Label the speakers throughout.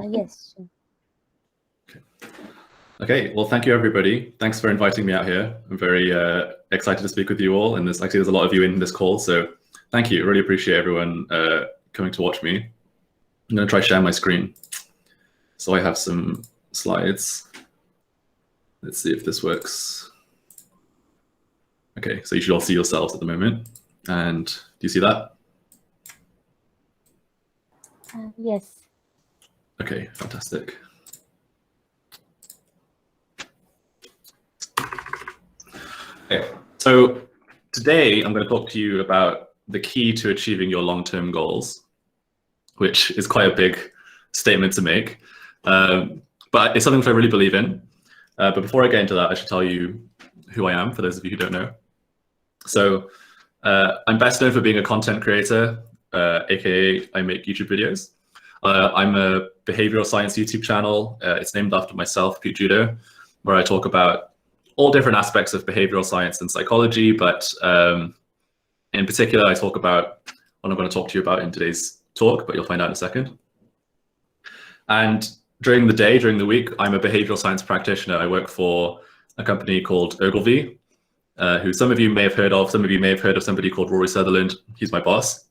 Speaker 1: Yes.
Speaker 2: Okay, well, thank you, everybody. Thanks for inviting me out here. I'm very excited to speak with you all, and there's a lot of you in this call, so thank you. I really appreciate everyone coming to watch me. I'm going to try share my screen. So I have some slides. Let's see if this works. Okay, so you should all see yourselves at the moment. And do you see that?
Speaker 1: Yes.
Speaker 2: Okay, fantastic. Okay, so today I'm going to talk to you about the key to achieving your long-term goals, which is quite a big statement to make, but it's something which I really believe in. But before I get into that, I should tell you who I am, for those of you who don't know. So I'm best known for being a content creator, aka I make YouTube videos. I'm a behavioral science YouTube channel. It's named after myself, Pete Judo, where I talk about all different aspects of behavioral science and psychology, but in particular, I talk about what I'm going to talk to you about in today's talk, but you'll find out in a second. And during the day, during the week, I'm a behavioral science practitioner. I work for a company called Ogilvy, who some of you may have heard of. Some of you may have heard of somebody called Rory Sutherland. He's my boss.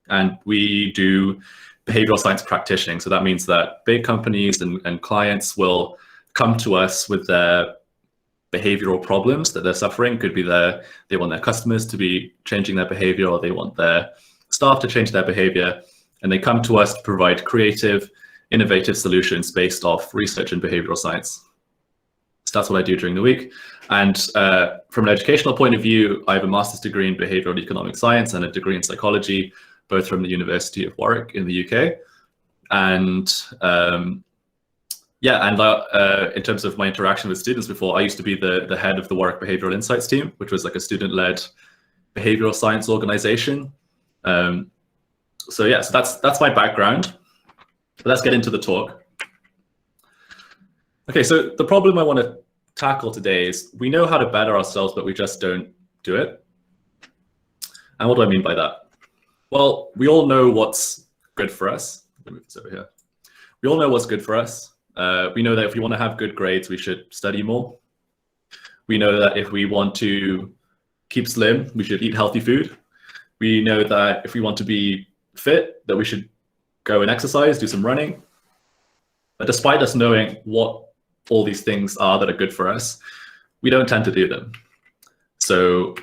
Speaker 2: And we do behavioral science practitioning. So that means that big companies and clients will come to us with their behavioral problems that they're suffering. Could be they want their customers to be changing their behavior, or they want their staff to change their behavior. And they come to us to provide creative, innovative solutions based off research in behavioral science. So that's what I do during the week. And from an educational point of view, I have a master's degree in behavioral economic science and a degree in psychology, both from the University of Warwick in the UK. And in terms of my interaction with students before, I used to be the head of the Warwick Behavioral Insights team, which was like a student-led behavioral science organization. So that's my background. But let's get into the talk. Okay, so the problem I want to tackle today is we know how to better ourselves, but we just don't do it. And what do I mean by that? Well, we all know what's good for us. Let me move this over here. We all know what's good for us. We know that if we want to have good grades, we should study more. We know that if we want to keep slim, we should eat healthy food. We know that if we want to be fit, that we should go and exercise, do some running. But despite us knowing what all these things are that are good for us, we don't tend to do them. So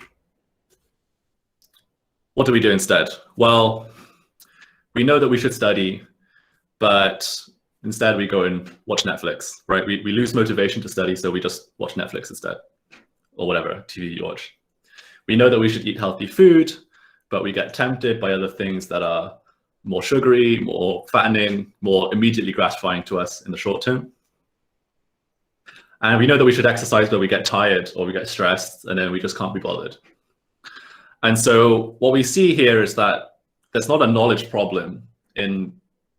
Speaker 2: what do we do instead? Well, we know that we should study, but instead we go and watch Netflix, right? We lose motivation to study, so we just watch Netflix instead, or whatever TV you watch. We know that we should eat healthy food, but we get tempted by other things that are more sugary, more fattening, more immediately gratifying to us in the short term. And we know that we should exercise, but we get tired or we get stressed, and then we just can't be bothered. And so what we see here is that there's not a knowledge problem in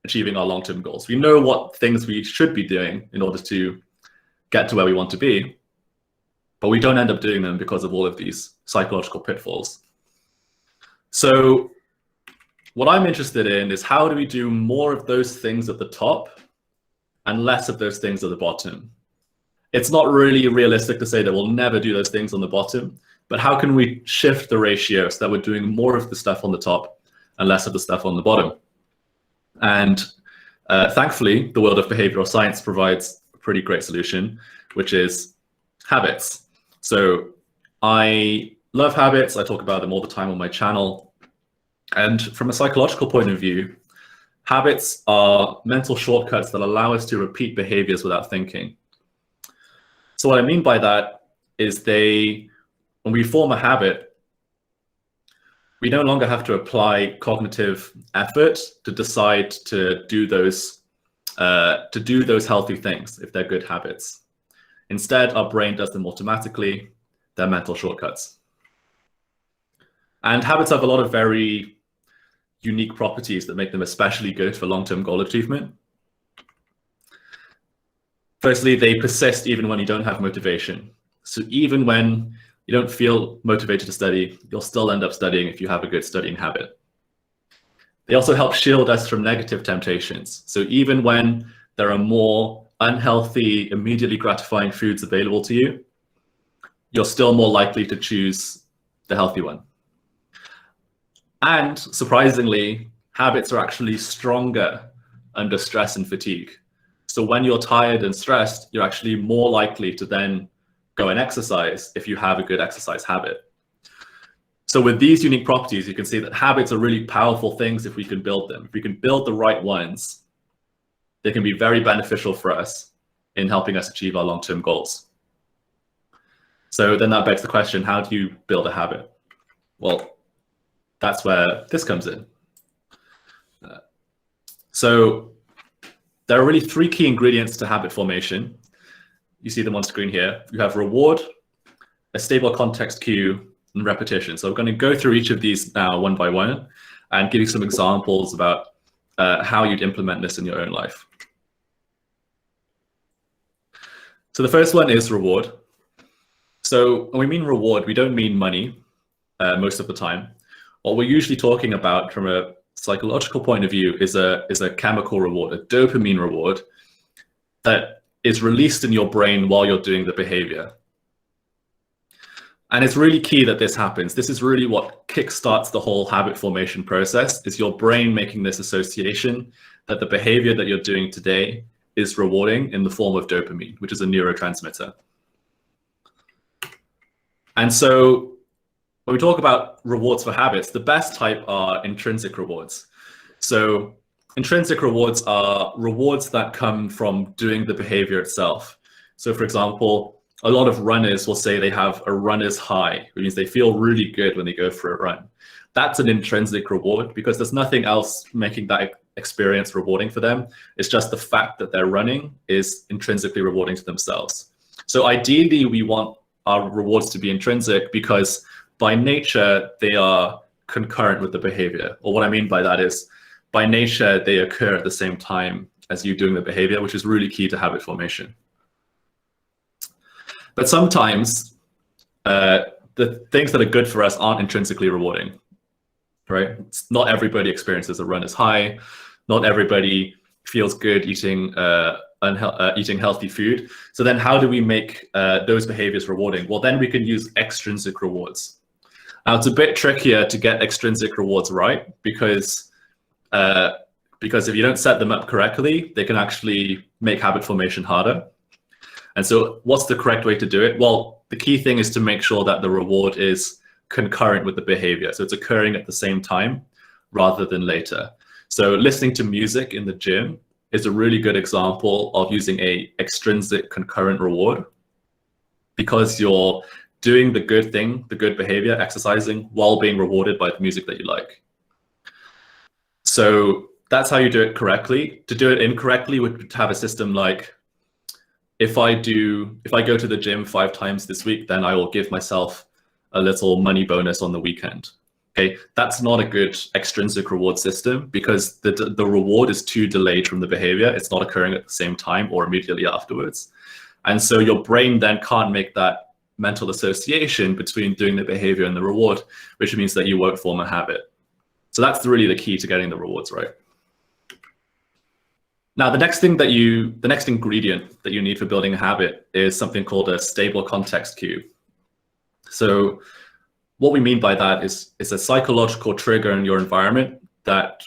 Speaker 2: achieving our long-term goals. We know what things we should be doing in order to get to where we want to be, but we don't end up doing them because of all of these psychological pitfalls. So what I'm interested in is how do we do more of those things at the top and less of those things at the bottom? It's not really realistic to say that we'll never do those things on the bottom, but how can we shift the ratio so that we're doing more of the stuff on the top and less of the stuff on the bottom? And thankfully, the world of behavioral science provides a pretty great solution, which is habits. So I love habits. I talk about them all the time on my channel. And from a psychological point of view, habits are mental shortcuts that allow us to repeat behaviors without thinking. So what I mean by that is when we form a habit, we no longer have to apply cognitive effort to decide to do those healthy things if they're good habits. Instead, our brain does them automatically. They're mental shortcuts. And habits have a lot of very unique properties that make them especially good for long-term goal achievement. Firstly, they persist even when you don't have motivation. So even when you don't feel motivated to study, you'll still end up studying if you have a good studying habit. They also help shield us from negative temptations. So even when there are more unhealthy, immediately gratifying foods available to you, you're still more likely to choose the healthy one. And surprisingly, habits are actually stronger under stress and fatigue. So when you're tired and stressed, you're actually more likely to then go and exercise if you have a good exercise habit. So with these unique properties, you can see that habits are really powerful things if we can build them. If we can build the right ones, they can be very beneficial for us in helping us achieve our long-term goals. So then that begs the question, how do you build a habit? Well, that's where this comes in. So there are really three key ingredients to habit formation. You see them on screen here. You have reward, a stable context cue, and repetition. So I'm going to go through each of these now one by one and give you some examples about how you'd implement this in your own life. So the first one is reward. So when we mean reward, we don't mean money most of the time. What we're usually talking about from a psychological point of view is a chemical reward, a dopamine reward that is released in your brain while you're doing the behavior. And it's really key that this happens. This is really what kickstarts the whole habit formation process, is your brain making this association that the behavior that you're doing today is rewarding in the form of dopamine, which is a neurotransmitter. And so when we talk about rewards for habits, the best type are intrinsic rewards. So intrinsic rewards are rewards that come from doing the behavior itself. So for example, a lot of runners will say they have a runner's high, which means they feel really good when they go for a run. That's an intrinsic reward because there's nothing else making that experience rewarding for them. It's just the fact that they're running is intrinsically rewarding to themselves. So ideally, we want our rewards to be intrinsic because by nature, they are concurrent with the behavior. Or what I mean by that is, by nature, they occur at the same time as you doing the behavior, which is really key to habit formation. But sometimes the things that are good for us aren't intrinsically rewarding, right? Not everybody experiences a runner's high. Not everybody feels good eating eating healthy food. So then how do we make those behaviors rewarding? Well, then we can use extrinsic rewards. Now, it's a bit trickier to get extrinsic rewards right because if you don't set them up correctly, they can actually make habit formation harder. And so what's the correct way to do it? Well, the key thing is to make sure that the reward is concurrent with the behavior. So it's occurring at the same time rather than later. So listening to music in the gym is a really good example of using a extrinsic concurrent reward because you're doing the good thing, the good behavior, exercising, while being rewarded by the music that you like. So that's how you do it correctly. To do it incorrectly would have a system like, if I go to the gym 5 times this week, then I will give myself a little money bonus on the weekend. Okay, that's not a good extrinsic reward system because the reward is too delayed from the behavior. It's not occurring at the same time or immediately afterwards. And so your brain then can't make that mental association between doing the behavior and the reward, which means that you won't form a habit. So that's really the key to getting the rewards right. Now, the next ingredient that you need for building a habit is something called a stable context cue. So what we mean by that is it's a psychological trigger in your environment that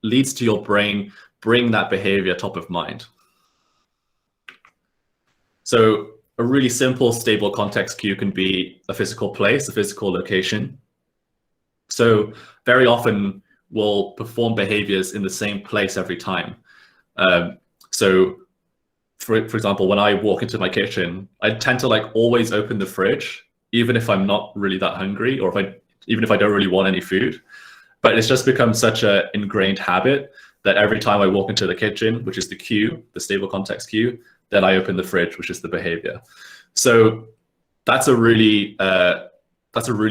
Speaker 2: leads to your brain bring that behavior top of mind. So a really simple stable context cue can be a physical place, a physical location. So very often we'll perform behaviors in the same place every time. So for example, when I walk into my kitchen, I tend to always open the fridge, even if I'm not really that hungry, or even if I don't really want any food. But it's just become such an ingrained habit that every time I walk into the kitchen, which is the cue, the stable context cue, then I open the fridge, which is the behavior. So that's a really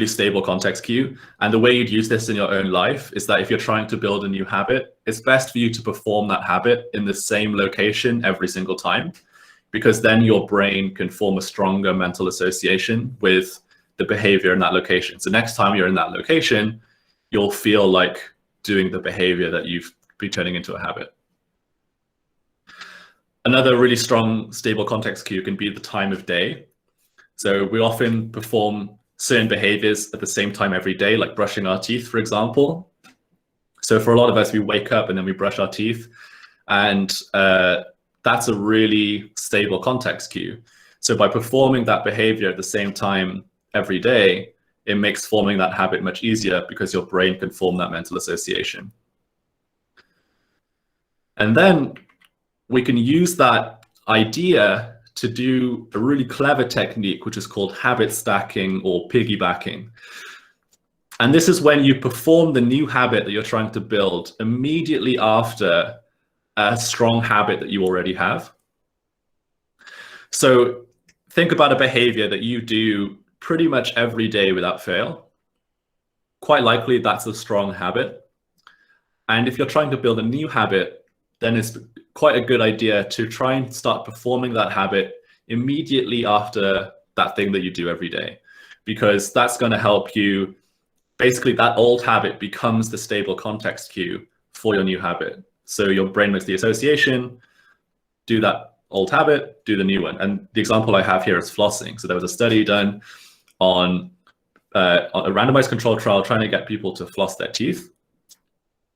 Speaker 2: stable context cue. And the way you'd use this in your own life is that if you're trying to build a new habit, it's best for you to perform that habit in the same location every single time, because then your brain can form a stronger mental association with the behavior in that location. So next time you're in that location, you'll feel like doing the behavior that you've been turning into a habit. Another really strong stable context cue can be the time of day. So we often perform certain behaviors at the same time every day, like brushing our teeth, for example. So for a lot of us, we wake up and then we brush our teeth, and that's a really stable context cue. So by performing that behavior at the same time every day, it makes forming that habit much easier because your brain can form that mental association. And then we can use that idea to do a really clever technique, which is called habit stacking or piggybacking. And this is when you perform the new habit that you're trying to build immediately after a strong habit that you already have. So think about a behavior that you do pretty much every day without fail. Quite likely that's a strong habit. And if you're trying to build a new habit, then it's quite a good idea to try and start performing that habit immediately after that thing that you do every day, because that's going to help you. Basically, that old habit becomes the stable context cue for your new habit. So your brain makes the association, do that old habit, do the new one. And the example I have here is flossing. So there was a study done on a randomized controlled trial trying to get people to floss their teeth.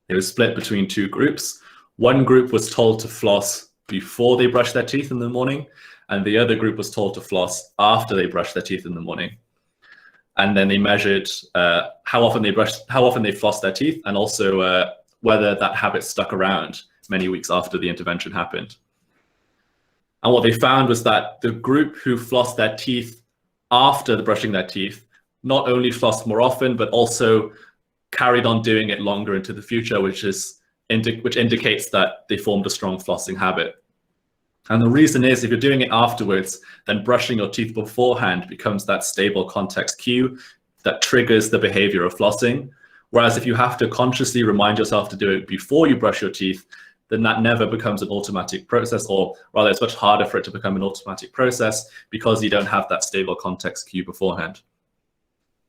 Speaker 2: It was split between two groups. One group was told to floss before they brushed their teeth in the morning, and the other group was told to floss after they brushed their teeth in the morning. And then they measured how often they flossed their teeth, and also whether that habit stuck around many weeks after the intervention happened. And what they found was that the group who flossed their teeth after brushing their teeth not only flossed more often, but also carried on doing it longer into the future, which indicates that they formed a strong flossing habit. And the reason is, if you're doing it afterwards, then brushing your teeth beforehand becomes that stable context cue that triggers the behavior of flossing. Whereas if you have to consciously remind yourself to do it before you brush your teeth, then that never becomes an automatic process, or rather it's much harder for it to become an automatic process because you don't have that stable context cue beforehand.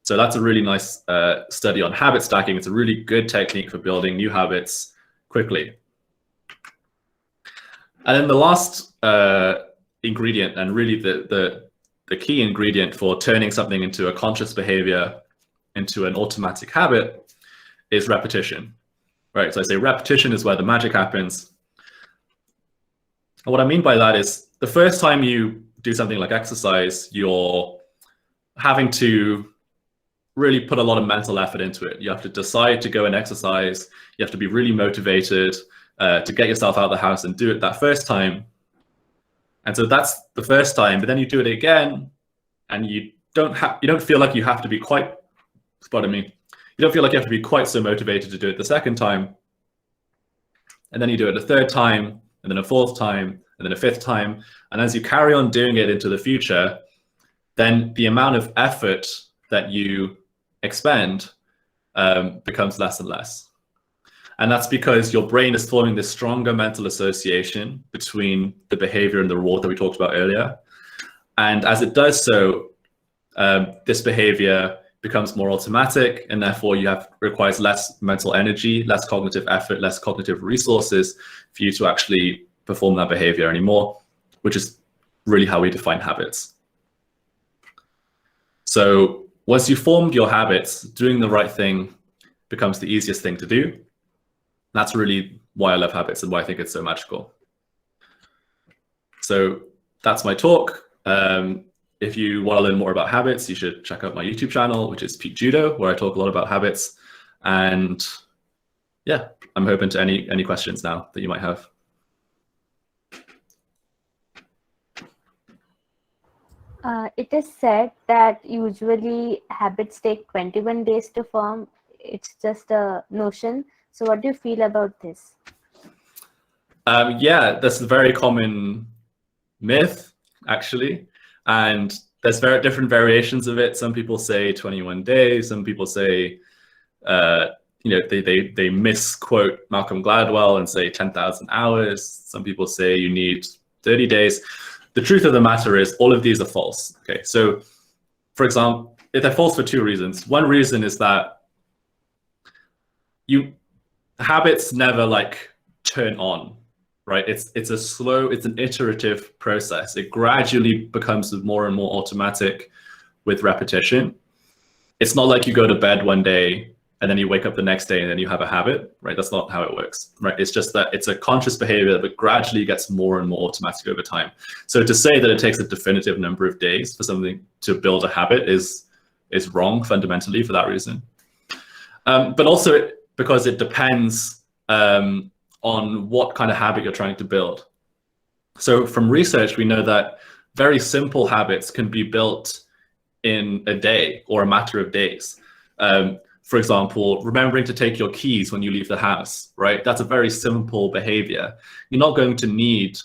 Speaker 2: So that's a really nice study on habit stacking. It's a really good technique for building new habits quickly. And then the last ingredient, and really the key ingredient for turning something into a conscious behavior into an automatic habit, is repetition. Right, so I say repetition is where the magic happens. And what I mean by that is, the first time you do something like exercise, you're having to really put a lot of mental effort into it. You have to decide to go and exercise. You have to be really motivated to get yourself out of the house and do it that first time. And so that's the first time, but then you do it again, and you don't feel like you have to be quite, pardon me, you don't feel like you have to be quite so motivated to do it the second time. And then you do it a third time, and then a fourth time, and then a fifth time. And as you carry on doing it into the future, then the amount of effort that you expend becomes less and less. And that's because your brain is forming this stronger mental association between the behavior and the reward that we talked about earlier. And as it does so, this behavior becomes more automatic, and therefore requires less mental energy, less cognitive effort, less cognitive resources for you to actually perform that behavior anymore, which is really how we define habits. So once you've formed your habits, doing the right thing becomes the easiest thing to do. That's really why I love habits and why I think it's so magical. So that's my talk. If you want to learn more about habits, you should check out my YouTube channel, which is Peak Judo, where I talk a lot about habits. And yeah, I'm open to any questions now that you might have.
Speaker 1: It is said that usually habits take 21 days to form. It's just a notion. So what do you feel about this?
Speaker 2: Yeah, that's a very common myth, actually. And there's very different variations of it. Some people say 21 days. Some people say, they misquote Malcolm Gladwell and say 10,000 hours. Some people say you need 30 days. The truth of the matter is all of these are false. Okay, so for example, they're false for two reasons. One reason is that habits never like turn on, right? It's an iterative process. It gradually becomes more and more automatic with repetition. It's not like you go to bed one day and then you wake up the next day and then you have a habit, right? That's not how it works, right? It's just that it's a conscious behavior that gradually gets more and more automatic over time. So to say that it takes a definitive number of days for something to build a habit is wrong fundamentally for that reason. But also because it depends on what kind of habit you're trying to build. So from research, we know that very simple habits can be built in a day or a matter of days. For example, remembering to take your keys when you leave the house, right? That's a very simple behavior. You're not going to need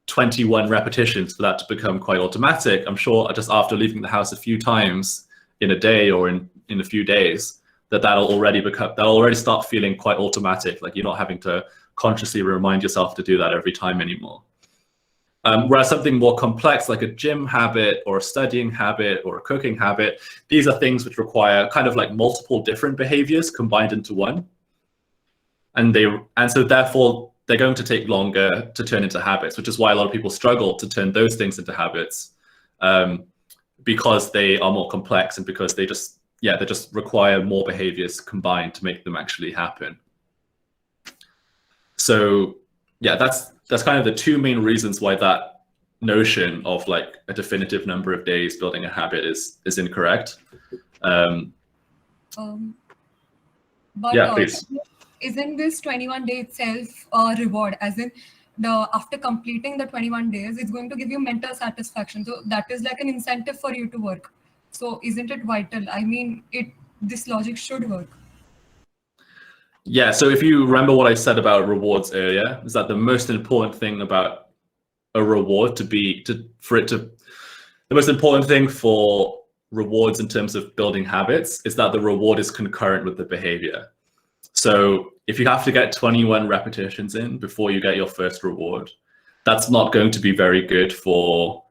Speaker 2: 21 repetitions for that to become quite automatic. I'm sure just after leaving the house a few times in a day or in a few days, that'll already start feeling quite automatic. Like you're not having to consciously remind yourself to do that every time anymore. Whereas something more complex like a gym habit or a studying habit or a cooking habit, these are things which require kind of like multiple different behaviors combined into one. And so therefore they're going to take longer to turn into habits, which is why a lot of people struggle to turn those things into habits, because they are more complex and because they just require more behaviors combined to make them actually happen. So yeah, that's kind of the two main reasons why that notion of like a definitive number of days building a habit is incorrect.
Speaker 3: But
Speaker 2: yeah, please.
Speaker 3: Isn't this 21 day itself a reward? As in, after completing the 21 days, it's going to give you mental satisfaction. So that is like an incentive for you to work. So isn't it vital? I mean, this logic should work.
Speaker 2: Yeah, so if you remember what I said about rewards earlier, is that the most important thing about a reward the most important thing for rewards in terms of building habits is that the reward is concurrent with the behavior. So if you have to get 21 repetitions in before you get your first reward, that's not going to be very good for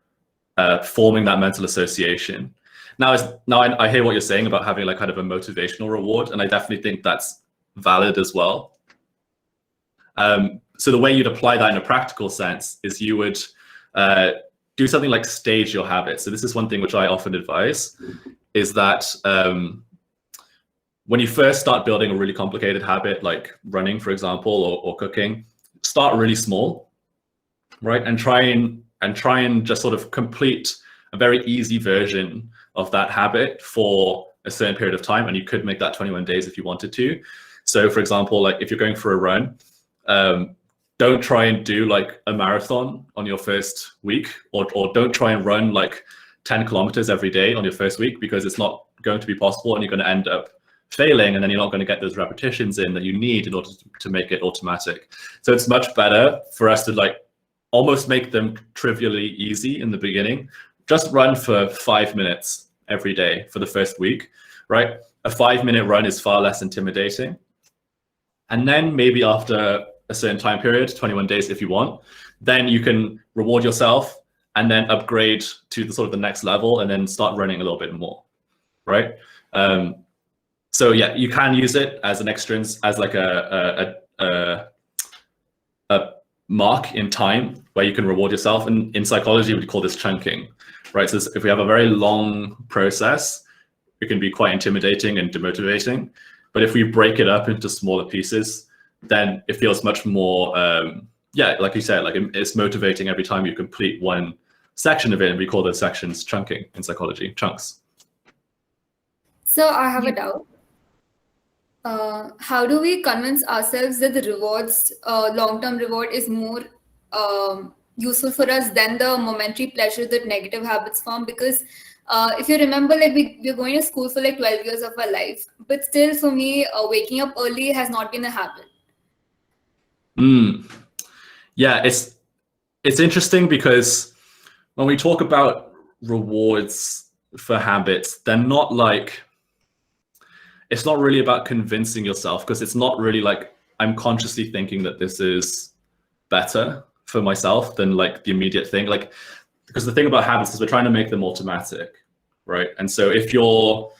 Speaker 2: forming that mental association. Now I hear what you're saying about having like kind of a motivational reward, and I definitely think that's valid as well. So the way you'd apply that in a practical sense is you would do something like stage your habits. So this is one thing which I often advise, is that when you first start building a really complicated habit like running, for example, or cooking, start really small, right? And try and just sort of complete a very easy version of that habit for a certain period of time, and you could make that 21 days if you wanted to. So for example, like if you're going for a run, don't try and do like a marathon on your first week, or don't try and run like 10 kilometers every day on your first week, because it's not going to be possible and you're going to end up failing, and then you're not going to get those repetitions in that you need in order to make it automatic. So it's much better for us to like almost make them trivially easy in the beginning. Just run for 5 minutes every day for the first week, right? A 5-minute run is far less intimidating. And then maybe after a certain time period, 21 days if you want, then you can reward yourself and then upgrade to the sort of the next level and then start running a little bit more, right? So yeah, you can use it as an extrinsic, as like a mark in time where you can reward yourself. And in psychology, we call this chunking, right? So if we have a very long process, it can be quite intimidating and demotivating. But if we break it up into smaller pieces, then it feels much more, like you said, like it's motivating every time you complete one section of it. And we call those sections chunking in psychology, chunks.
Speaker 4: So I have a doubt. How do we convince ourselves that the rewards, long-term reward is more useful for us than the momentary pleasure that negative habits form? Because if you remember, like we're going to school for like 12 years of our life, but still for me, waking up early has not been a habit.
Speaker 2: Yeah, it's interesting because when we talk about rewards for habits, they're not like, it's not really about convincing yourself, because it's not really like I'm consciously thinking that this is better for myself than like the immediate thing. Like, because the thing about habits is we're trying to make them automatic, right? And so if you're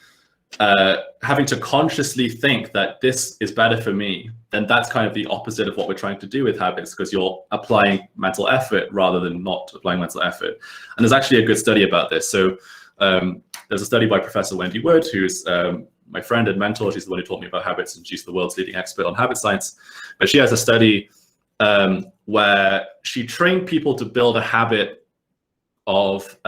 Speaker 2: having to consciously think that this is better for me, then that's kind of the opposite of what we're trying to do with habits, because you're applying mental effort rather than not applying mental effort. And there's actually a good study about this. So there's a study by Professor Wendy Wood, who's my friend and mentor. She's the one who taught me about habits, and she's the world's leading expert on habit science. But she has a study where she trained people to build a habit of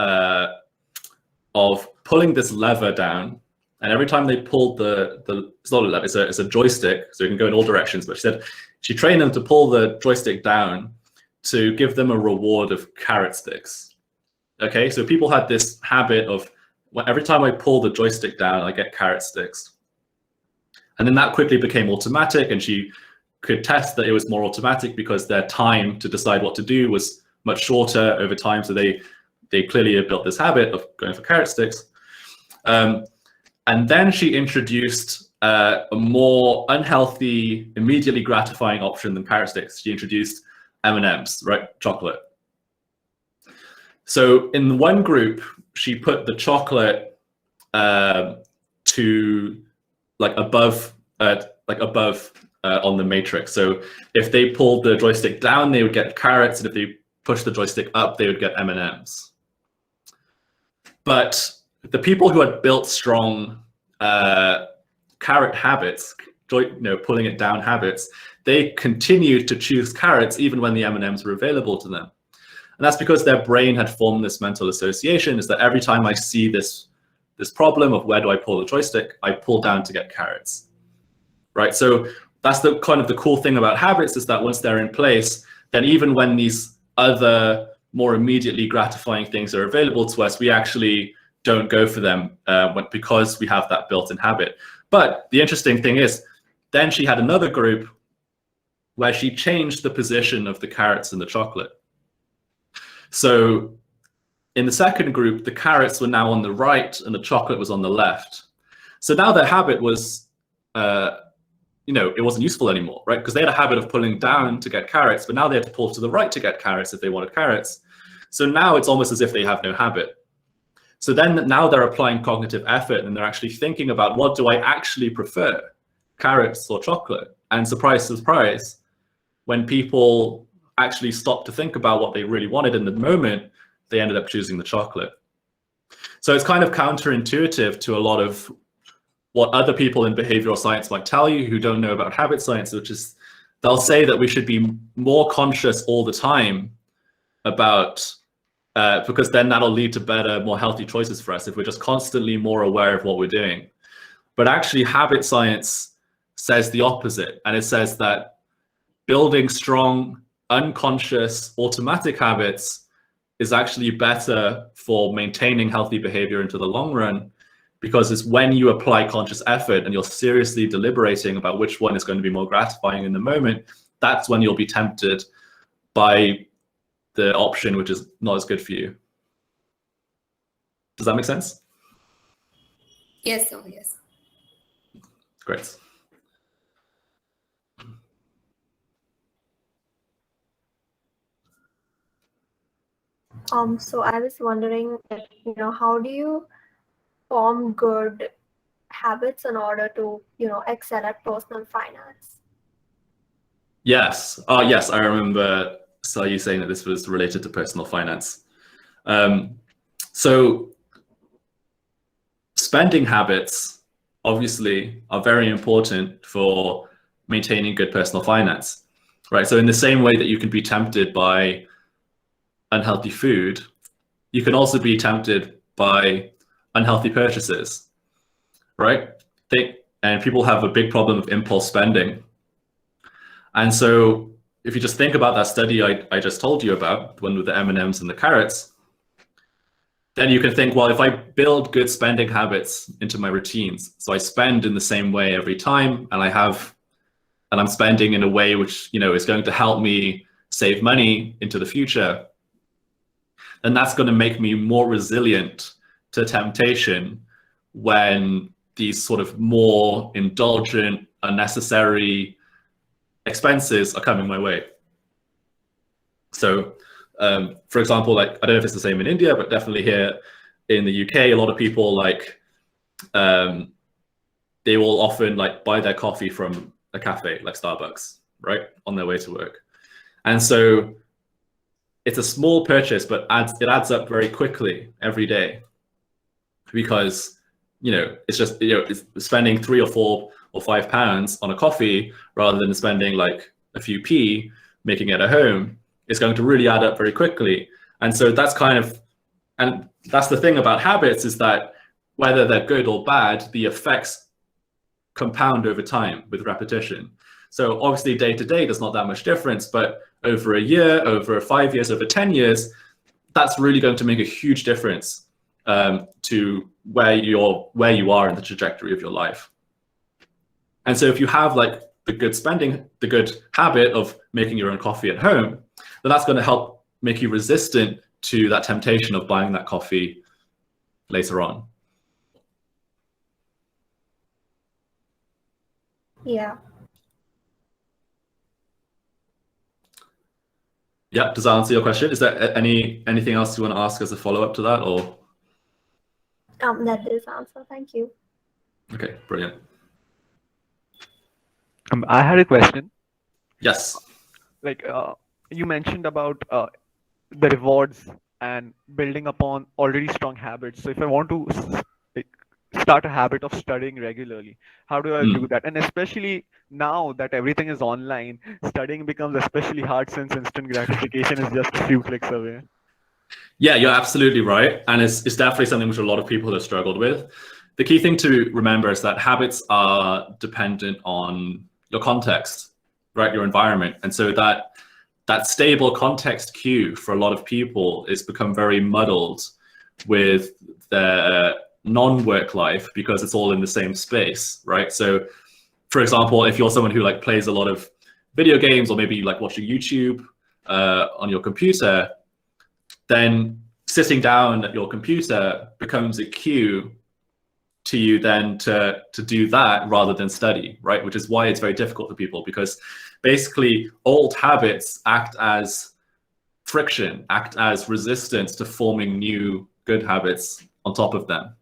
Speaker 2: pulling this lever down. And every time they pulled it's not a lever, it's a joystick, so you can go in all directions. But she said she trained them to pull the joystick down to give them a reward of carrot sticks. Okay, so people had this habit of, well, every time I pull the joystick down, I get carrot sticks. And then that quickly became automatic, and she could test that it was more automatic because their time to decide what to do was much shorter over time. So they clearly had built this habit of going for carrot sticks. And then she introduced a more unhealthy, immediately gratifying option than carrot sticks. She introduced M&Ms, right? Chocolate. So in one group, she put the chocolate to above on the matrix. So if they pulled the joystick down, they would get carrots, and if they pushed the joystick up, they would get M&Ms. But the people who had built strong carrot habits, pulling it down habits, they continued to choose carrots even when the M&Ms were available to them. And that's because their brain had formed this mental association, is that every time I see this problem of where do I pull the joystick, I pull down to get carrots, right? So that's the kind of the cool thing about habits, is that once they're in place, then even when these other more immediately gratifying things are available to us, we actually don't go for them because we have that built-in habit. But the interesting thing is, then she had another group where she changed the position of the carrots and the chocolate. So in the second group, the carrots were now on the right and the chocolate was on the left. So now their habit was, it wasn't useful anymore, right? Because they had a habit of pulling down to get carrots, but now they had to pull to the right to get carrots if they wanted carrots. So now it's almost as if they have no habit. So then now they're applying cognitive effort, and they're actually thinking about, what do I actually prefer, carrots or chocolate? And surprise, surprise, when people actually stopped to think about what they really wanted in the moment, they ended up choosing the chocolate. So it's kind of counterintuitive to a lot of what other people in behavioral science might tell you who don't know about habit science, which is they'll say that we should be more conscious all the time about, because then that'll lead to better, more healthy choices for us if we're just constantly more aware of what we're doing. But actually, habit science says the opposite, and it says that building strong, unconscious, automatic habits is actually better for maintaining healthy behavior into the long run, because it's when you apply conscious effort and you're seriously deliberating about which one is going to be more gratifying in the moment, that's when you'll be tempted by the option which is not as good for you. Does that make sense?
Speaker 4: Yes, oh yes.
Speaker 2: Great.
Speaker 5: So I was wondering, how do you form good habits in order to, excel at personal finance?
Speaker 2: Yes. Yes, I remember you saying that this was related to personal finance. So spending habits obviously are very important for maintaining good personal finance, right? So in the same way that you can be tempted by unhealthy food, you can also be tempted by unhealthy purchases, right? And people have a big problem of impulse spending. And so if you just think about that study I just told you about, the one with the M&Ms and the carrots, then you can think, well, if I build good spending habits into my routines, so I spend in the same way every time, and I'm spending in a way which, is going to help me save money into the future, then that's going to make me more resilient to temptation when these sort of more indulgent, unnecessary expenses are coming my way. So, for example, I don't know if it's the same in India, but definitely here in the UK, a lot of people they will often like buy their coffee from a cafe like Starbucks, right, on their way to work. And so it's a small purchase, but it adds up very quickly every day, because it's just it's spending £3 or £4 or £5 on a coffee rather than spending like a few p making it at home. It's going to really add up very quickly. And so that's the thing about habits, is that whether they're good or bad, the effects compound over time with repetition. So obviously day to day, there's not that much difference, but over a year, over 5 years, over 10 years, that's really going to make a huge difference to where you are in the trajectory of your life. And so if you have like the good habit of making your own coffee at home, then that's going to help make you resistant to that temptation of buying that coffee later on.
Speaker 5: Yeah.
Speaker 2: Yeah, does that answer your question? Is there anything else you want to ask as a follow-up to that, or?
Speaker 5: That is answer. Thank you.
Speaker 2: Okay, brilliant.
Speaker 6: I had a question.
Speaker 2: Yes.
Speaker 6: Like you mentioned about the rewards and building upon already strong habits. So if I want to start a habit of studying regularly, how do I do that? And especially now that everything is online, studying becomes especially hard since instant gratification is just a few clicks away.
Speaker 2: Yeah, you're absolutely right. And it's definitely something which a lot of people have struggled with. The key thing to remember is that habits are dependent on your context, right? Your environment. And so that stable context cue for a lot of people is become very muddled with their non-work life, because it's all in the same space, right? So for example, if you're someone who like plays a lot of video games, or maybe you like watching YouTube on your computer, then sitting down at your computer becomes a cue to you then to do that rather than study, right? Which is why it's very difficult for people, because basically old habits act as friction, act as resistance to forming new good habits on top of them.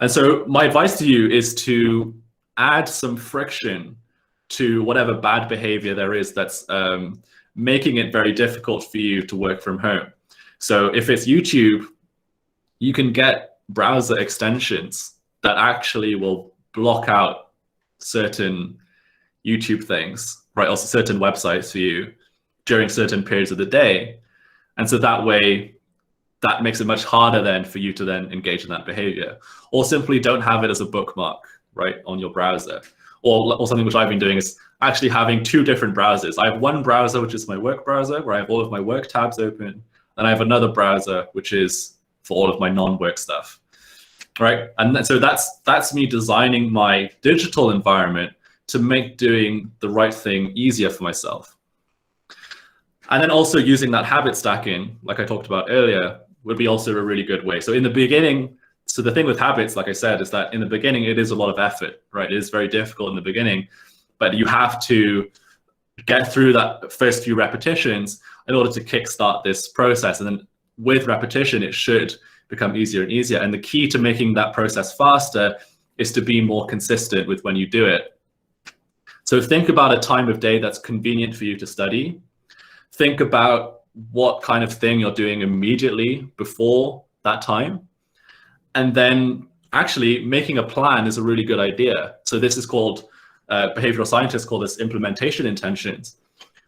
Speaker 2: And so my advice to you is to add some friction to whatever bad behavior there is that's making it very difficult for you to work from home. So if it's YouTube, you can get browser extensions that actually will block out certain YouTube things, right? Also certain websites for you during certain periods of the day. And so that way, that makes it much harder then for you to then engage in that behavior. Or simply don't have it as a bookmark, right, on your browser. Or something which I've been doing is actually having two different browsers. I have one browser, which is my work browser, where I have all of my work tabs open. And I have another browser, which is for all of my non-work stuff, right? And so that's me designing my digital environment to make doing the right thing easier for myself. And then also using that habit stacking, like I talked about earlier, would be also a really good way. So in the beginning, so the thing with habits, like I said, is that in the beginning, it is a lot of effort, right? It is very difficult in the beginning, but you have to get through that first few repetitions in order to kickstart this process. And then with repetition, it should become easier and easier. And the key to making that process faster is to be more consistent with when you do it. So think about a time of day that's convenient for you to study. Think about what kind of thing you're doing immediately before that time. And then actually making a plan is a really good idea. So this is called, behavioral scientists call this implementation intentions,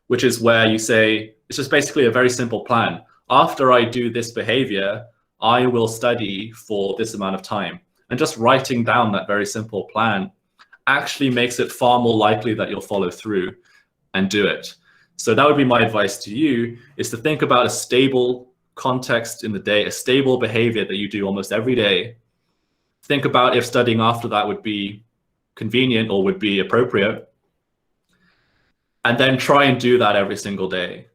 Speaker 2: which is where you say, it's just basically a very simple plan. After I do this behavior, I will study for this amount of time. And just writing down that very simple plan actually makes it far more likely that you'll follow through and do it. So that would be my advice to you, is to think about a stable context in the day, a stable behavior that you do almost every day. Think about if studying after that would be convenient or would be appropriate. And then try and do that every single day.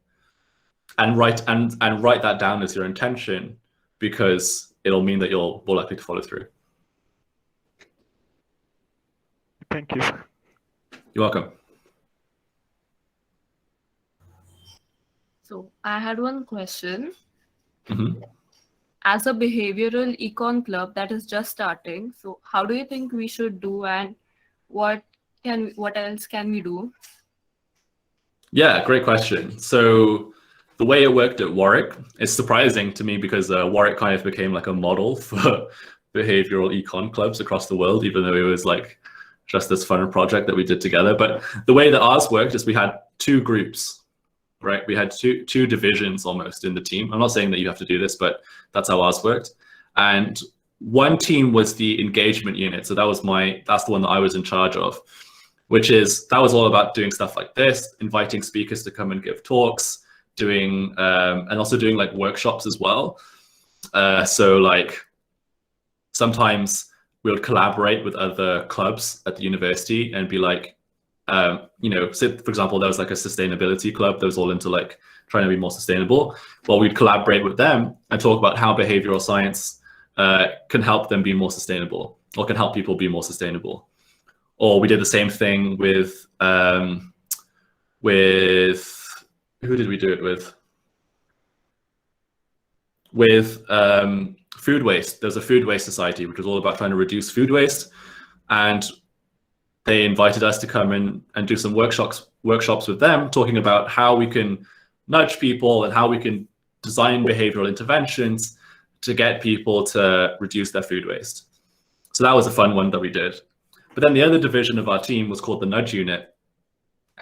Speaker 2: And write that down as your intention, because it'll mean that you're more likely to follow through.
Speaker 6: Thank you.
Speaker 2: You're welcome.
Speaker 7: So I had one question.
Speaker 2: Mm-hmm.
Speaker 7: As a behavioral econ club that is just starting, so how do you think we should do, and what else can we do?
Speaker 2: Yeah, great question. So the way it worked at Warwick is surprising to me because Warwick kind of became like a model for behavioral econ clubs across the world, even though it was like just this fun project that we did together. But the way that ours worked is we had two groups, right? We had two divisions almost in the team. I'm not saying that you have to do this, but that's how ours worked. And one team was the engagement unit. So that's the one that I was in charge of, that was all about doing stuff like this, inviting speakers to come and give talks, doing, and also doing like workshops as well. So like sometimes we would collaborate with other clubs at the university and be like, say, for example, there was like a sustainability club that was all into like trying to be more sustainable. Well, we'd collaborate with them and talk about how behavioral science can help them be more sustainable, or can help people be more sustainable. Or we did the same thing with who did we do it with? With food waste. There's a food waste society, which was all about trying to reduce food waste. And they invited us to come in and do some workshops with them, talking about how we can nudge people and how we can design behavioral interventions to get people to reduce their food waste. So that was a fun one that we did. But then the other division of our team was called the Nudge Unit.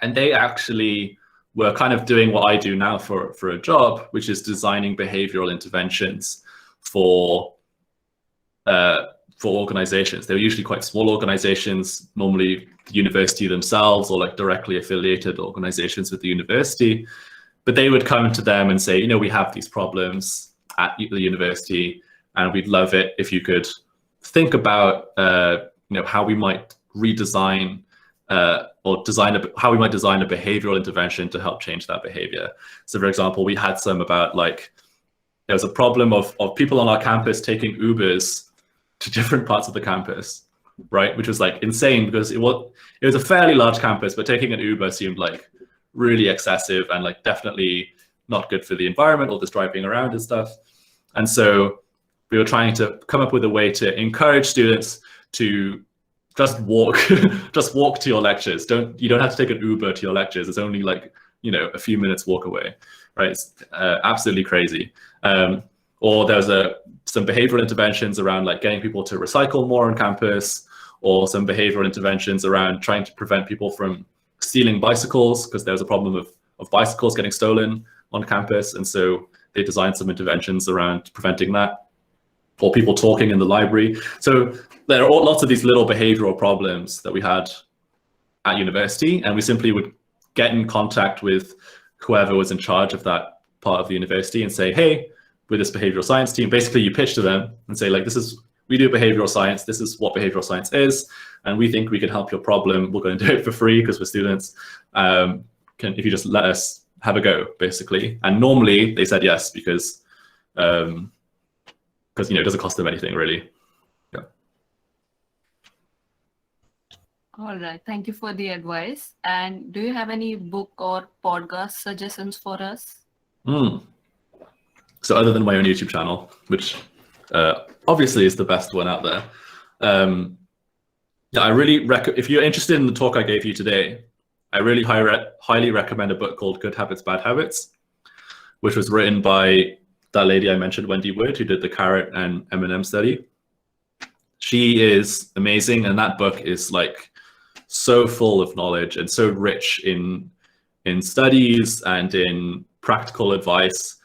Speaker 2: And they actually were kind of doing what I do now for a job, which is designing behavioral interventions for organizations. They were usually quite small organizations, normally the university themselves or like directly affiliated organizations with the university. But they would come to them and say, we have these problems at the university, and we'd love it if you could think about how we might redesign how we might design a behavioral intervention to help change that behavior. So for example, we had some about like, there was a problem of people on our campus taking Ubers to different parts of the campus, right? Which was like insane because it was a fairly large campus, but taking an Uber seemed like really excessive and like definitely not good for the environment, all this driving around and stuff. And so we were trying to come up with a way to encourage students to just walk to your lectures. You don't have to take an Uber to your lectures. It's only like, a few minutes walk away, right? It's absolutely crazy. Or there was some behavioral interventions around like getting people to recycle more on campus, or some behavioral interventions around trying to prevent people from stealing bicycles, because there was a problem of bicycles getting stolen on campus. And so they designed some interventions around preventing that, or people talking in the library. So there are lots of these little behavioral problems that we had at university, and we simply would get in contact with whoever was in charge of that part of the university and say, hey, with this behavioral science team, basically you pitch to them and say like, we do behavioral science, this is what behavioral science is, and we think we can help your problem. We're going to do it for free because we're students. If you just let us have a go, basically. And normally they said yes, because it doesn't cost them anything really. Yeah.
Speaker 7: All right, thank you for the advice. And do you have any book or podcast suggestions for us?
Speaker 2: So other than my own YouTube channel, which obviously is the best one out there, I really if you're interested in the talk I gave you today, I really highly recommend a book called Good Habits, Bad Habits, which was written by that lady I mentioned, Wendy Wood, who did the carrot and M&M study. She is amazing, and that book is like so full of knowledge and so rich in studies and in practical advice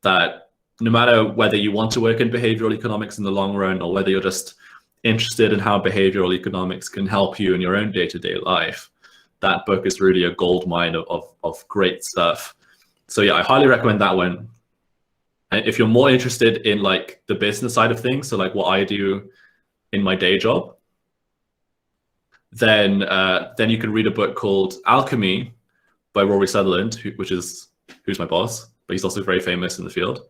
Speaker 2: that no matter whether you want to work in behavioral economics in the long run, or whether you're just interested in how behavioral economics can help you in your own day-to-day life, that book is really a gold mine of great stuff. So yeah, I highly recommend that one. And if you're more interested in like the business side of things, so like what I do in my day job, then you can read a book called Alchemy by Rory Sutherland, who's my boss, but he's also very famous in the field,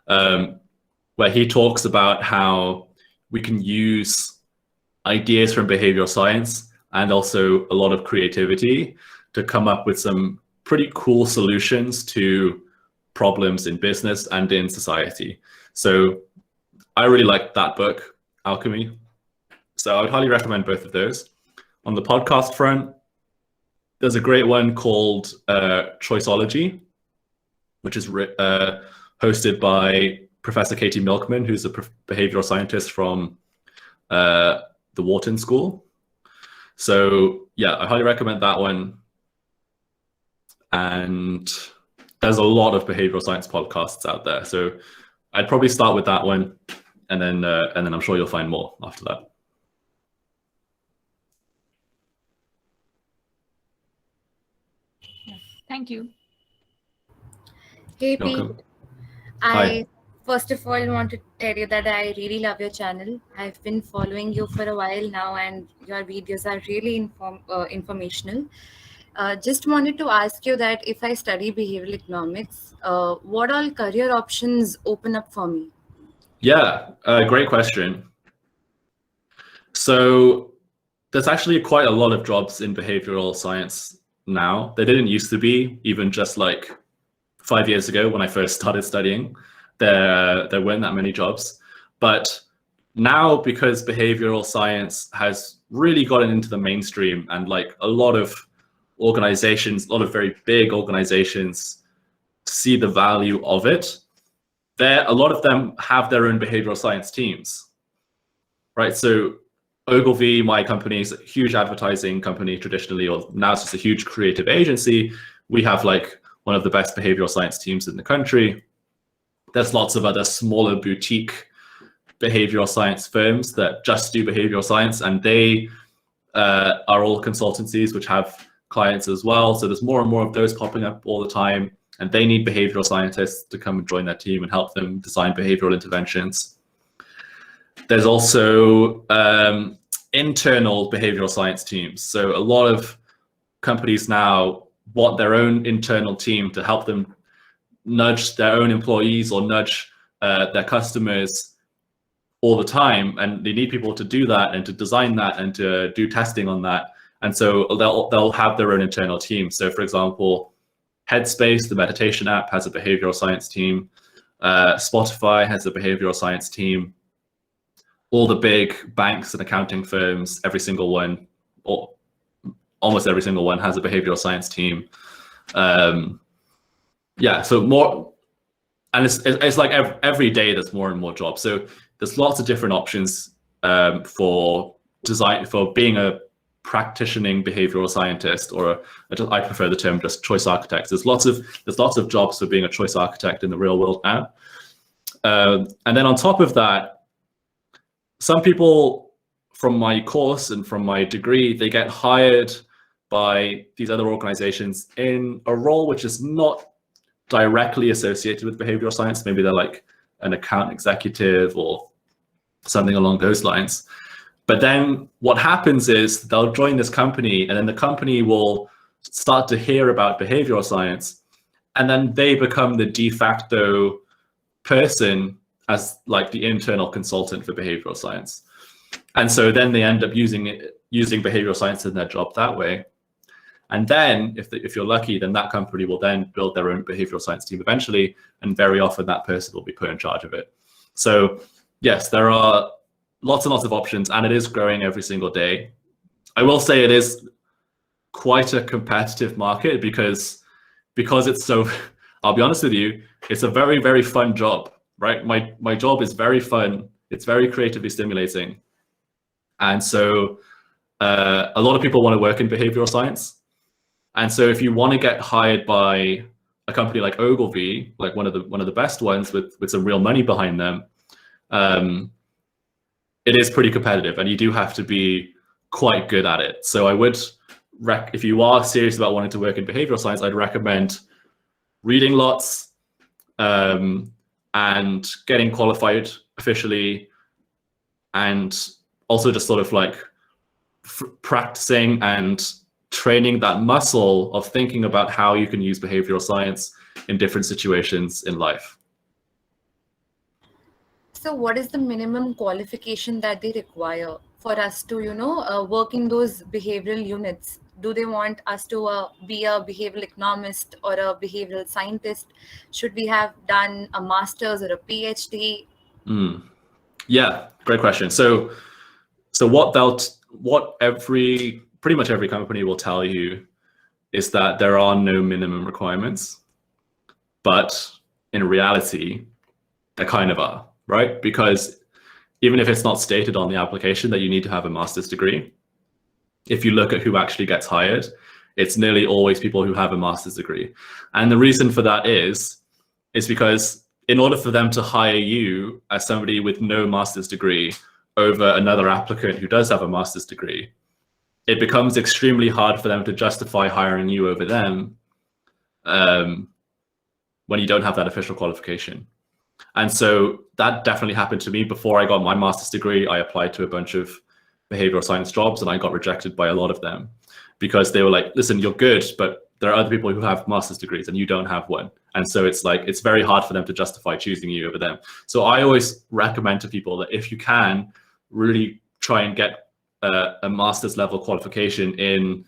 Speaker 2: where he talks about how we can use ideas from behavioral science and also a lot of creativity to come up with some pretty cool solutions to problems in business and in society. So I really like that book, Alchemy. So I would highly recommend both of those. On the podcast front, there's a great one called Choiceology, which is hosted by Professor Katie Milkman, who's a behavioral scientist from the Wharton School. So yeah, I highly recommend that one. And there's a lot of behavioral science podcasts out there. So I'd probably start with that one, and then I'm sure you'll find more after that.
Speaker 7: Thank you.
Speaker 8: Hey
Speaker 2: You're
Speaker 8: Pete,
Speaker 2: welcome.
Speaker 8: I first of all want to tell you that I really love your channel. I've been following you for a while now, and your videos are really informational. Just wanted to ask you that if I study behavioral economics, what all career options open up for me?
Speaker 2: Yeah, great question. So there's actually quite a lot of jobs in behavioral science now. There didn't used to be, even just like 5 years ago when I first started studying. There weren't that many jobs. But now, because behavioral science has really gotten into the mainstream, and like a lot of organizations, a lot of very big organizations see the value of it, a lot of them have their own behavioral science teams, right? So Ogilvy, my company, is a huge advertising company traditionally, or now it's just a huge creative agency. We have like one of the best behavioral science teams in the country. There's lots of other smaller boutique behavioral science firms that just do behavioral science, and they are all consultancies which have clients as well. So there's more and more of those popping up all the time, and they need behavioral scientists to come and join their team and help them design behavioral interventions. There's also internal behavioral science teams. So a lot of companies now want their own internal team to help them nudge their own employees or nudge their customers all the time, and they need people to do that and to design that and to do testing on that. And so they'll have their own internal team. So for example, Headspace, the meditation app, has a behavioral science team. Spotify has a behavioral science team. All the big banks and accounting firms, every single one, or almost every single one, has a behavioral science team. Yeah, so more, and it's like every day there's more and more jobs. So there's lots of different options for being a practicing behavioral scientist, or I prefer the term just choice architects. There's lots of jobs for being a choice architect in the real world now. And then on top of that, some people from my course and from my degree, they get hired by these other organizations in a role which is not directly associated with behavioral science. Maybe they're like an account executive or something along those lines. But then what happens is they'll join this company, and then the company will start to hear about behavioral science, and then they become the de facto person as like the internal consultant for behavioral science. And so then they end up using behavioral science in their job that way. And then if you're lucky, then that company will then build their own behavioral science team eventually, and very often that person will be put in charge of it. So yes, there are lots and lots of options, and it is growing every single day. I will say it is quite a competitive market because it's so, I'll be honest with you, it's a very, very fun job, right? My job is very fun. It's very creatively stimulating. And so a lot of people want to work in behavioral science. And so if you want to get hired by a company like Ogilvy, like one of the best ones with some real money behind them, it is pretty competitive, and you do have to be quite good at it. So I would, if you are serious about wanting to work in behavioral science, I'd recommend reading lots and getting qualified officially, and also just sort of like practicing and training that muscle of thinking about how you can use behavioral science in different situations in life.
Speaker 8: So what is the minimum qualification that they require for us to, work in those behavioral units? Do they want us to be a behavioral economist or a behavioral scientist? Should we have done a master's or a PhD?
Speaker 2: Yeah, great question. So what every pretty much every company will tell you is that there are no minimum requirements, but in reality, there kind of are, right? Because even if it's not stated on the application that you need to have a master's degree, if you look at who actually gets hired, it's nearly always people who have a master's degree. And the reason for that is because in order for them to hire you as somebody with no master's degree over another applicant who does have a master's degree, it becomes extremely hard for them to justify hiring you over them when you don't have that official qualification. And so that definitely happened to me. Before I got my master's degree, I applied to a bunch of behavioral science jobs and I got rejected by a lot of them because they were like, listen, you're good, but there are other people who have master's degrees and you don't have one. And so it's like, it's very hard for them to justify choosing you over them. So I always recommend to people that if you can, really try and get a master's level qualification in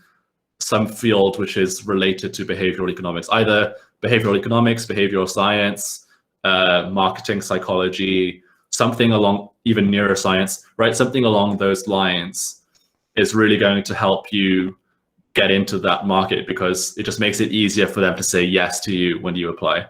Speaker 2: some field which is related to behavioral economics, either behavioral economics, behavioral science, marketing psychology, something along even neuroscience, right? Something along those lines is really going to help you get into that market because it just makes it easier for them to say yes to you when you apply.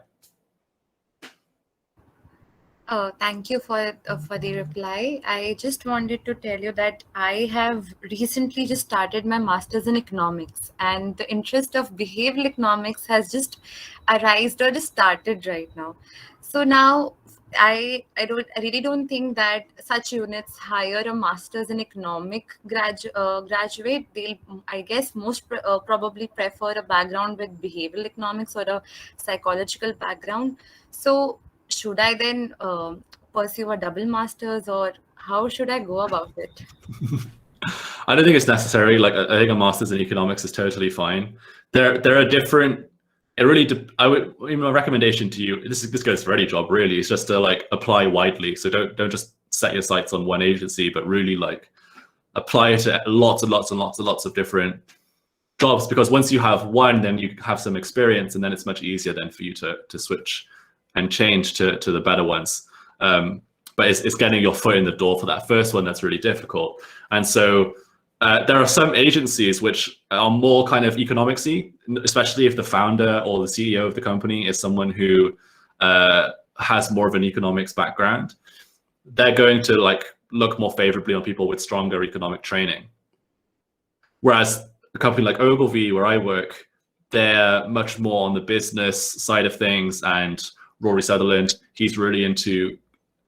Speaker 8: Thank you for the reply. I just wanted to tell you that I have recently just started my master's in economics, and the interest of behavioral economics has just arisen or just started right now. So now I really don't think that such units hire a master's in graduate. They'll, I guess, probably prefer a background with behavioral economics or a psychological background. So should I then pursue a double master's, or how should I go about it?
Speaker 2: I don't think it's necessary. Like, I think a master's in economics is totally fine. There are different. It really. My recommendation to you. This goes for any job really. Is just to like apply widely. So don't just set your sights on one agency, but really like apply to lots and lots and lots and lots of different jobs. Because once you have one, then you have some experience, and then it's much easier then for you to switch and change to the better ones. But it's getting your foot in the door for that first one that's really difficult. And so there are some agencies which are more kind of economics-y, especially if the founder or the CEO of the company is someone who has more of an economics background. They're going to like look more favorably on people with stronger economic training. Whereas a company like Ogilvy, where I work, they're much more on the business side of things, and Rory Sutherland, he's really into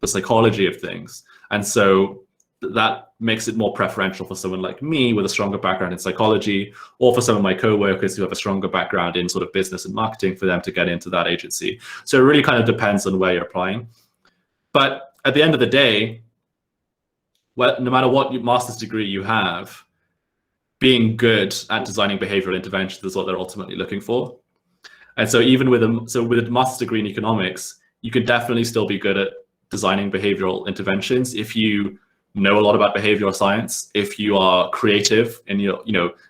Speaker 2: the psychology of things. And so that makes it more preferential for someone like me with a stronger background in psychology, or for some of my co-workers who have a stronger background in sort of business and marketing, for them to get into that agency. So it really kind of depends on where you're applying. But at the end of the day, well, no matter what master's degree you have, being good at designing behavioral interventions is what they're ultimately looking for. And so even with a master's degree in economics, you can definitely still be good at designing behavioral interventions if you know a lot about behavioral science, if you are creative, and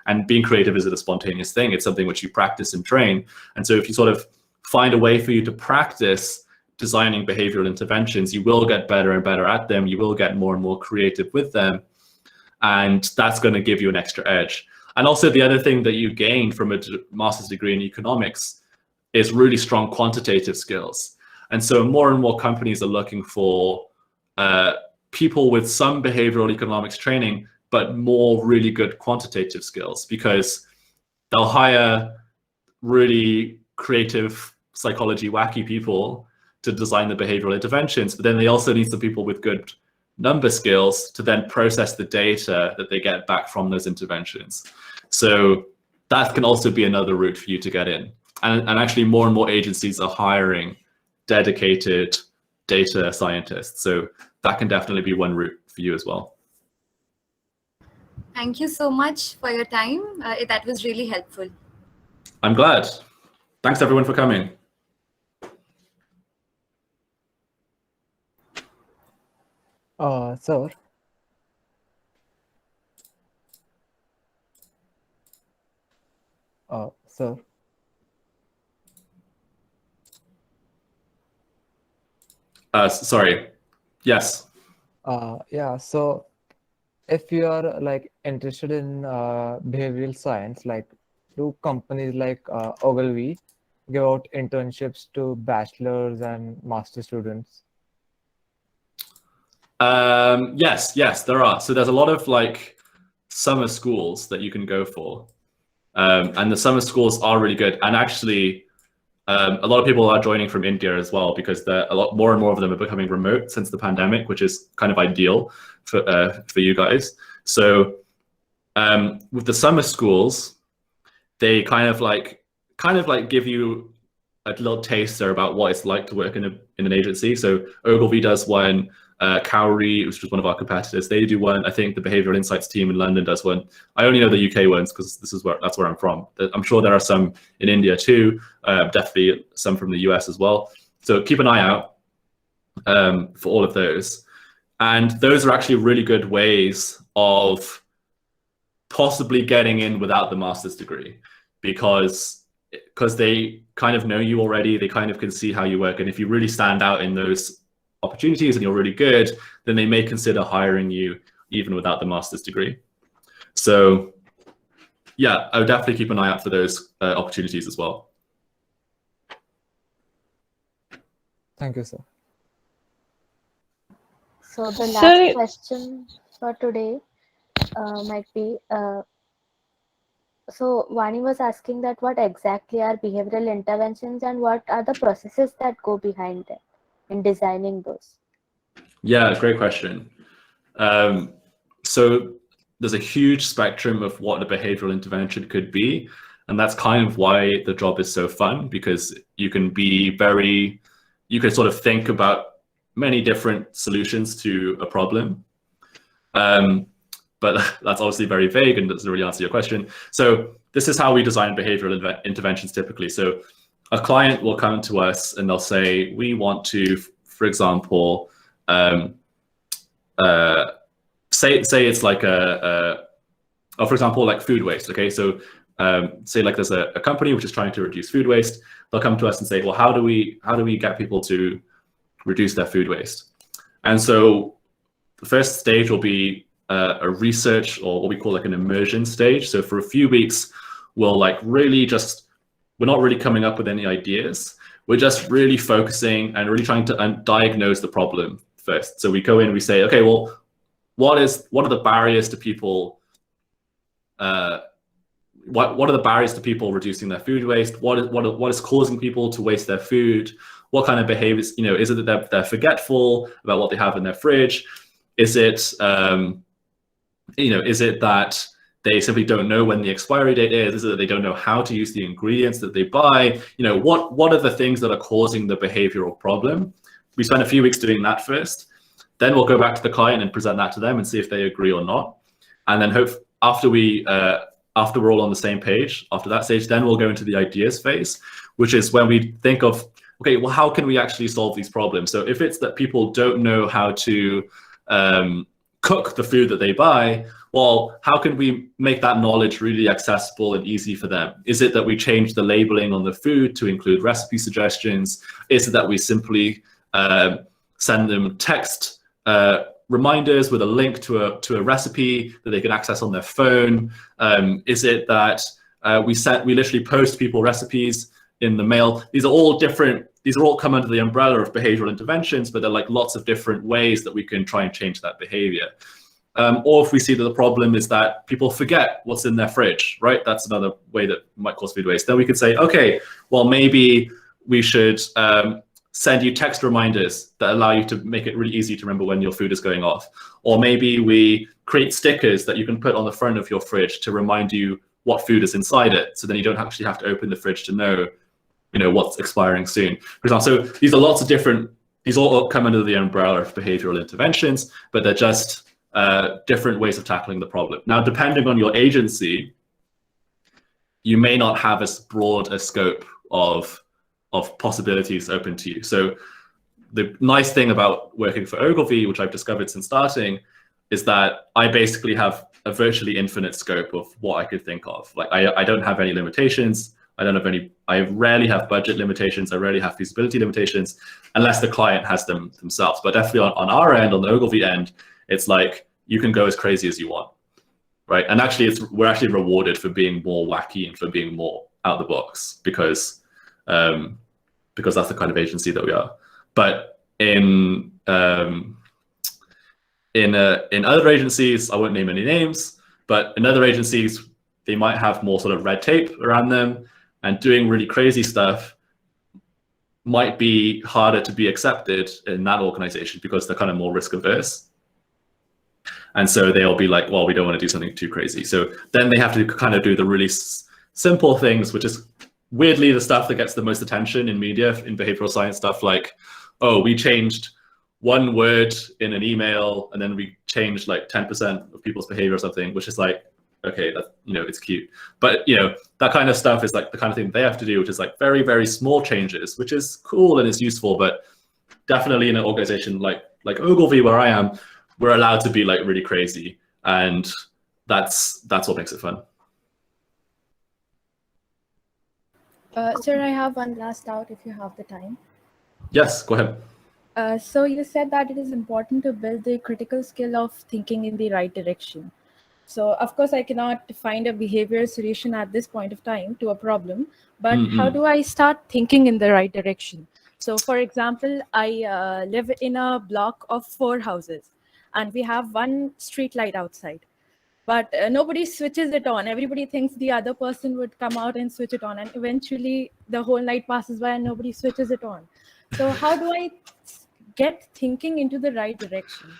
Speaker 2: and being creative isn't a spontaneous thing. It's something which you practice and train. And so if you sort of find a way for you to practice designing behavioral interventions, you will get better and better at them. You will get more and more creative with them. And that's going to give you an extra edge. And also the other thing that you gain from a master's degree in economics is really strong quantitative skills. And so more and more companies are looking for people with some behavioral economics training, but more really good quantitative skills, because they'll hire really creative psychology wacky people to design the behavioral interventions, but then they also need some people with good number skills to then process the data that they get back from those interventions. So that can also be another route for you to get in. And actually more and more agencies are hiring dedicated data scientists. So that can definitely be one route for you as well.
Speaker 8: Thank you so much for your time. That was really helpful.
Speaker 2: I'm glad. Thanks everyone for coming.
Speaker 9: Sir. Sir.
Speaker 2: Sorry. Yes.
Speaker 9: Yeah. So if you are like interested in behavioral science, like do companies like Ogilvy give out internships to bachelor's and master students?
Speaker 2: Yes, there are. So there's a lot of like summer schools that you can go for. And the summer schools are really good. And actually, a lot of people are joining from India as well, because a lot more and more of them are becoming remote since the pandemic, which is kind of ideal for you guys. So with the summer schools, they kind of like give you a little taster about what it's like to work in an agency. So Ogilvy does one. Cowrie, which was one of our competitors, they do one. I think the Behavioural Insights team in London does one. I only know the UK ones because that's where I'm from. I'm sure there are some in India too. Definitely some from the US as well. So keep an eye out for all of those. And those are actually really good ways of possibly getting in without the master's degree, because they kind of know you already. They kind of can see how you work, and if you really stand out in those opportunities and you're really good, then they may consider hiring you even without the master's degree. So yeah, I would definitely keep an eye out for those opportunities as well.
Speaker 9: Thank you, sir.
Speaker 1: So the last question for today might be, so Vani was asking that what exactly are behavioral interventions and what are the processes that go behind them in designing those?
Speaker 2: Yeah, great question. So there's a huge spectrum of what a behavioral intervention could be, and that's kind of why the job is so fun, because you can sort of think about many different solutions to a problem. But that's obviously very vague and doesn't really answer your question. So this is how we design behavioral interventions typically. So a client will come to us and they'll say, we want to, for example, say it's like for example, like food waste. Okay, so say like there's a company which is trying to reduce food waste. They'll come to us and say, well, how do we get people to reduce their food waste? And so the first stage will be a research, or what we call like an immersion stage. So for a few weeks, we'll like really we're not really coming up with any ideas. We're just really focusing and really trying to diagnose the problem first. So we go in and we say, okay, well, what are the barriers to people? What are the barriers to people reducing their food waste? What is causing people to waste their food? What kind of behaviors? Is it that they're forgetful about what they have in their fridge? Is it is it that they simply don't know when the expiry date is? Is it that they don't know how to use the ingredients that they buy? What are the things that are causing the behavioral problem? We spend a few weeks doing that first. Then we'll go back to the client and present that to them and see if they agree or not. And then after we're all on the same page, after that stage, then we'll go into the ideas phase, which is when we think of, okay, well, how can we actually solve these problems? So if it's that people don't know how to cook the food that they buy, well, how can we make that knowledge really accessible and easy for them? Is it that we change the labeling on the food to include recipe suggestions? Is it that we simply send them text reminders with a link to a recipe that they can access on their phone? Is it that we literally post people recipes in the mail? These are all different. These are all come under the umbrella of behavioral interventions, but they're like lots of different ways that we can try and change that behavior. Or if we see that the problem is that people forget what's in their fridge, right? That's another way that might cause food waste. Then we could say, okay, well, maybe we should send you text reminders that allow you to make it really easy to remember when your food is going off. Or maybe we create stickers that you can put on the front of your fridge to remind you what food is inside it. So then you don't actually have to open the fridge to know, what's expiring soon. For example, so these are lots of these all come under the umbrella of behavioral interventions, but they're just different ways of tackling the problem. Now, depending on your agency, you may not have as broad a scope of possibilities open to you. So the nice thing about working for Ogilvy, which I've discovered since starting, is that I basically have a virtually infinite scope of what I could think of. Like I don't have any limitations. I rarely have budget limitations. I rarely have feasibility limitations unless the client has them themselves. But definitely on our end, on the Ogilvy end, it's like you can go as crazy as you want, right? And actually, we're actually rewarded for being more wacky and for being more out the box because that's the kind of agency that we are. But in other agencies, I won't name any names, but in other agencies, they might have more sort of red tape around them, and doing really crazy stuff might be harder to be accepted in that organization because they're kind of more risk averse. And so they'll be like, well, we don't want to do something too crazy. So then they have to kind of do the really simple things, which is weirdly the stuff that gets the most attention in media, in behavioral science stuff, like, oh, we changed one word in an email and then we changed like 10% of people's behavior or something, which is like, okay, that, you know, it's cute. But, you know, that kind of stuff is like the kind of thing they have to do, which is like very, very small changes, which is cool and is useful. But definitely in an organization like Ogilvy, where I am, we're allowed to be like really crazy. And that's what makes it fun.
Speaker 10: Sir, I have one last doubt if you have the time.
Speaker 2: Yes, go ahead.
Speaker 10: So you said that it is important to build the critical skill of thinking in the right direction. So of course, I cannot find a behavioral solution at this point of time to a problem, but how do I start thinking in the right direction? So for example, I live in a block of 4 houses and we have one street light outside, but nobody switches it on. Everybody thinks the other person would come out and switch it on, and eventually the whole night passes by and nobody switches it on. So how do I get thinking into the right direction?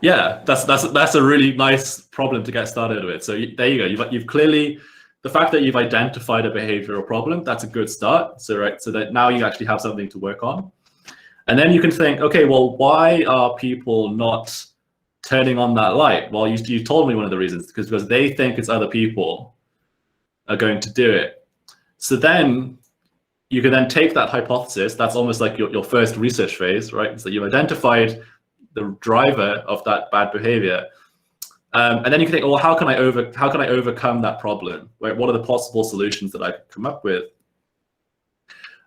Speaker 2: Yeah, that's a really nice problem to get started with. So there you go. You've clearly, the fact that you've identified a behavioral problem, that's a good start. So that now you actually have something to work on. And then you can think, okay, well, why are people not turning on that light? Well, you told me one of the reasons, because they think it's other people are going to do it. So then you can then take that hypothesis. That's almost like your first research phase, right? So you've identified the driver of that bad behavior, and then you can think, well, how can I overcome that problem? Right? What are the possible solutions that I could come up with?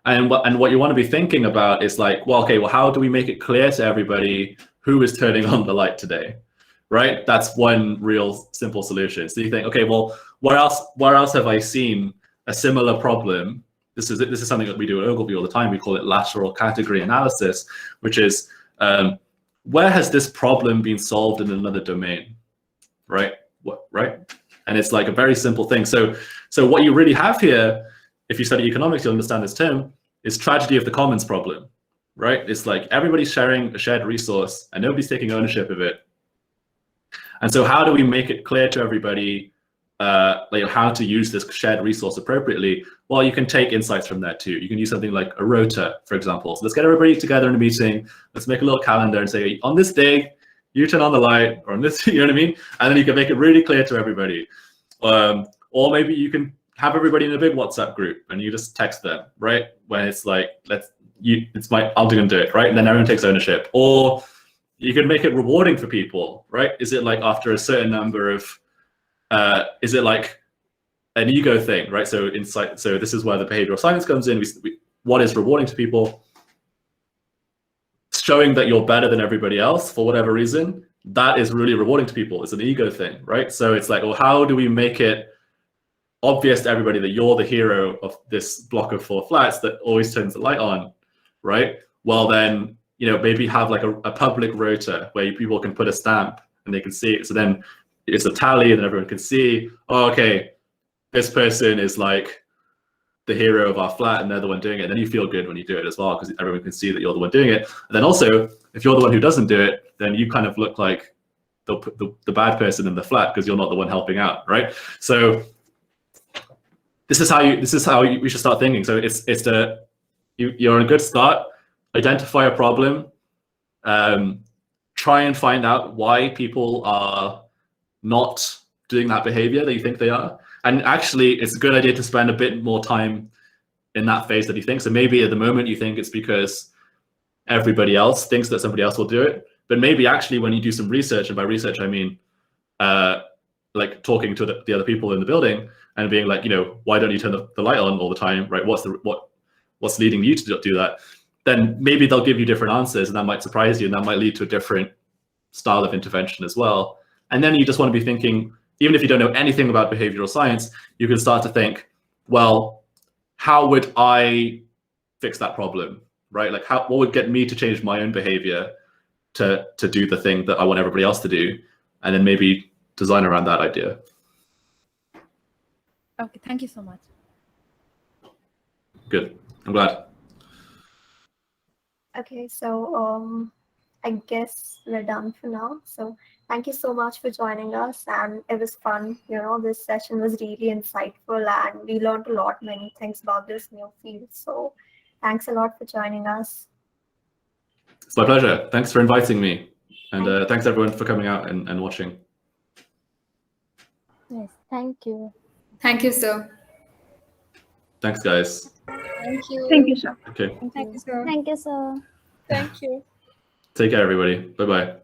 Speaker 2: And what you want to be thinking about is like, well, okay, well, how do we make it clear to everybody who is turning on the light today? Right? That's one real simple solution. So you think, okay, well, where else have I seen a similar problem? This is something that we do at Ogilvy all the time. We call it lateral category analysis, which is where has this problem been solved in another domain, right? Right? And it's like a very simple thing. So what you really have here, if you study economics, you'll understand this term, is tragedy of the commons problem, right? It's like everybody's sharing a shared resource and nobody's taking ownership of it. And so how do we make it clear to everybody like how to use this shared resource appropriately? Well, you can take insights from that too. You can use something like a rota, for example. So let's get everybody together in a meeting. Let's make a little calendar and say, on this day, you turn on the light, or on this, you know what I mean? And then you can make it really clear to everybody. Or maybe you can have everybody in a big WhatsApp group and you just text them, right? When it's like, I'm going to do it, right? And then everyone takes ownership. Or you can make it rewarding for people, right? Is it like after a certain number of, is it like an ego thing, right? So this is where the behavioral science comes in. What is rewarding to people? Showing that you're better than everybody else for whatever reason, that is really rewarding to people. It's an ego thing, right? So it's like, well, how do we make it obvious to everybody that you're the hero of this block of 4 flats that always turns the light on, right? Well, then, you know, maybe have like a public rota where people can put a stamp and they can see it. So then it's a tally and then everyone can see, oh, okay, this person is like the hero of our flat and they're the one doing it. And then you feel good when you do it as well, because everyone can see that you're the one doing it. And then also, if you're the one who doesn't do it, then you kind of look like the bad person in the flat because you're not the one helping out, right? So this is how we should start thinking. So you're on a good start. Identify a problem. Try and find out why people are not doing that behavior that you think they are. And actually, it's a good idea to spend a bit more time in that phase that you think. So maybe at the moment you think it's because everybody else thinks that somebody else will do it. But maybe actually when you do some research, and by research I mean like talking to the other people in the building and being like, you know, why don't you turn the light on all the time, right? What's leading you to do that? Then maybe they'll give you different answers, and that might surprise you, and that might lead to a different style of intervention as well. And then you just want to be thinking, even if you don't know anything about behavioral science, you can start to think, well, how would I fix that problem, right? Like what would get me to change my own behavior to do the thing that I want everybody else to do, and then maybe design around that idea.
Speaker 10: Okay, thank you so much.
Speaker 2: Good, I'm glad.
Speaker 5: Okay, so I guess we're done for now. So thank you so much for joining us, and it was fun. This session was really insightful, and we learned a lot, many things about this new field. So thanks a lot for joining us.
Speaker 2: It's my pleasure. Thanks for inviting me, and thanks everyone for coming out and watching.
Speaker 1: Yes, thank you.
Speaker 4: Thank you, sir.
Speaker 2: Thanks, guys.
Speaker 4: Thank you.
Speaker 3: Thank you, sir.
Speaker 2: Okay.
Speaker 3: Thank you, sir.
Speaker 1: Thank you, sir.
Speaker 3: Thank you.
Speaker 2: Take care, everybody. Bye-bye.